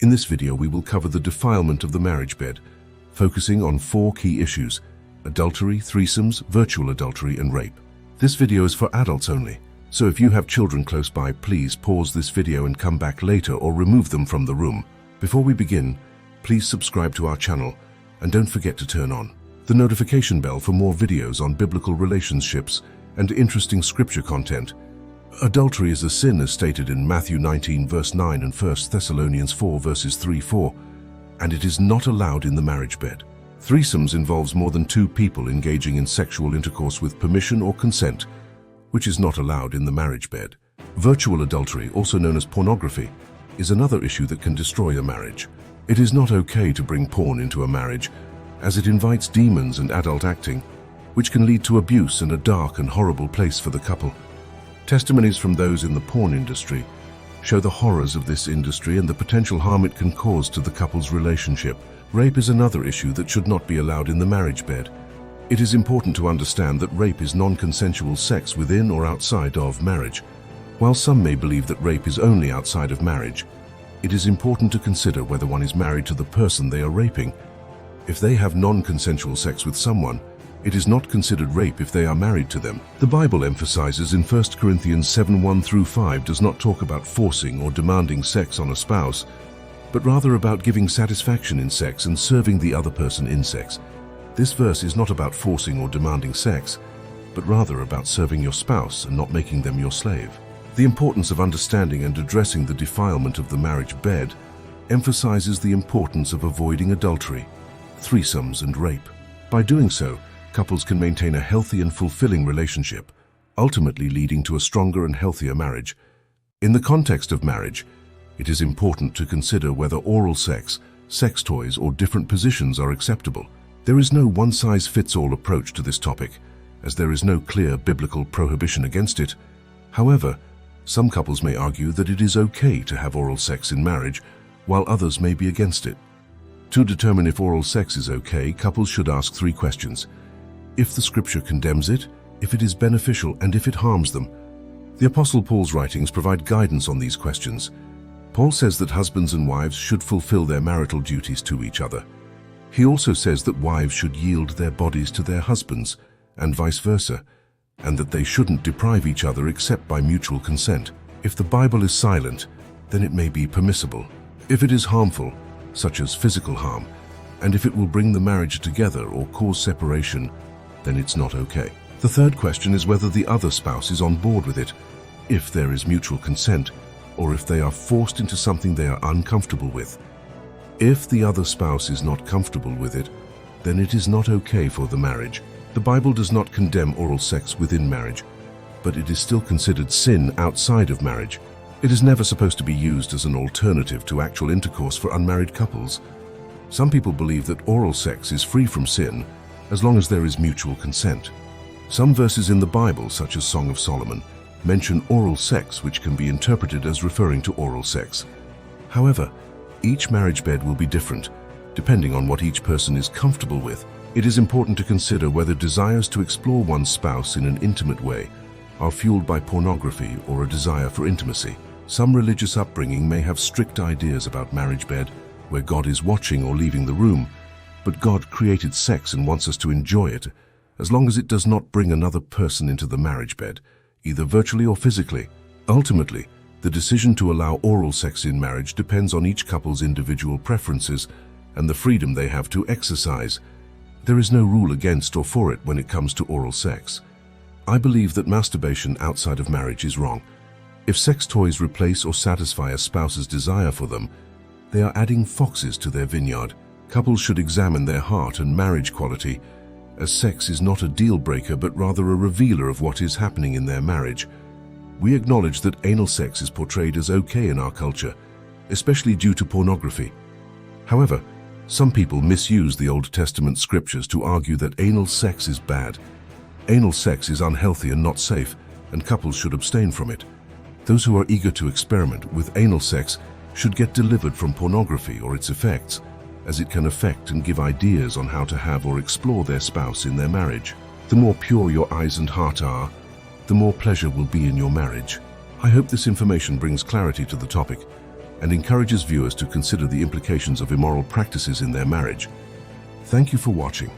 In this video, we will cover the defilement of the marriage bed, focusing on 4 key issues: adultery, threesomes, virtual adultery, and rape. This video is for adults only, so if you have children close by, please pause this video and come back later or remove them from the room. Before we begin, please subscribe to our channel and don't forget to turn on the notification bell for more videos on biblical relationships and interesting scripture content. Adultery is a sin as stated in Matthew 19 verse 9 and 1 Thessalonians 4 verses 3-4, and it is not allowed in the marriage bed. Threesomes involves more than 2 people engaging in sexual intercourse with permission or consent, which is not allowed in the marriage bed. Virtual adultery, also known as pornography, is another issue that can destroy a marriage. It is not okay to bring porn into a marriage, as it invites demons and adult acting, which can lead to abuse and a dark and horrible place for the couple. Testimonies from those in the porn industry show the horrors of this industry and the potential harm it can cause to the couple's relationship. Rape is another issue that should not be allowed in the marriage bed. It is important to understand that rape is non-consensual sex within or outside of marriage. While some may believe that rape is only outside of marriage, it is important to consider whether one is married to the person they are raping. If they have non-consensual sex with someone, it is not considered rape if they are married to them. The Bible emphasizes in 1 Corinthians 7:1-5 does not talk about forcing or demanding sex on a spouse, but rather about giving satisfaction in sex and serving the other person in sex. This verse is not about forcing or demanding sex, but rather about serving your spouse and not making them your slave. The importance of understanding and addressing the defilement of the marriage bed emphasizes the importance of avoiding adultery, threesomes, and rape. By doing so, couples can maintain a healthy and fulfilling relationship, ultimately leading to a stronger and healthier marriage. In the context of marriage, it is important to consider whether oral sex, sex toys, or different positions are acceptable. There is no one-size-fits-all approach to this topic, as there is no clear biblical prohibition against it. However, some couples may argue that it is okay to have oral sex in marriage, while others may be against it. To determine if oral sex is okay, couples should ask 3 questions: if the scripture condemns it, if it is beneficial, and if it harms them. The Apostle Paul's writings provide guidance on these questions. Paul says that husbands and wives should fulfill their marital duties to each other. He also says that wives should yield their bodies to their husbands, and vice versa, and that they shouldn't deprive each other except by mutual consent. If the Bible is silent, then it may be permissible. If it is harmful, such as physical harm, and if it will bring the marriage together or cause separation, then it's not okay. The third question is whether the other spouse is on board with it, if there is mutual consent, or if they are forced into something they are uncomfortable with. If the other spouse is not comfortable with it, then it is not okay for the marriage. The Bible does not condemn oral sex within marriage, but it is still considered sin outside of marriage. It is never supposed to be used as an alternative to actual intercourse for unmarried couples. Some people believe that oral sex is free from sin as long as there is mutual consent. Some verses in the Bible, such as Song of Solomon, mention oral sex, which can be interpreted as referring to oral sex. However, each marriage bed will be different, depending on what each person is comfortable with. It is important to consider whether desires to explore one's spouse in an intimate way are fueled by pornography or a desire for intimacy. Some religious upbringing may have strict ideas about marriage bed, where God is watching or leaving the room, but God created sex and wants us to enjoy it, as long as it does not bring another person into the marriage bed, either virtually or physically. Ultimately, the decision to allow oral sex in marriage depends on each couple's individual preferences and the freedom they have to exercise. There is no rule against or for it when it comes to oral sex. I believe that masturbation outside of marriage is wrong. If sex toys replace or satisfy a spouse's desire for them, they are adding foxes to their vineyard. Couples should examine their heart and marriage quality, as sex is not a deal breaker but rather a revealer of what is happening in their marriage. We acknowledge that anal sex is portrayed as okay in our culture, especially due to pornography. However, some people misuse the Old Testament scriptures to argue that anal sex is bad. Anal sex is unhealthy and not safe, and couples should abstain from it. Those who are eager to experiment with anal sex should get delivered from pornography or its effects, as it can affect and give ideas on how to have or explore their spouse in their marriage. The more pure your eyes and heart are, the more pleasure will be in your marriage. I hope this information brings clarity to the topic, and encourages viewers to consider the implications of immoral practices in their marriage. Thank you for watching.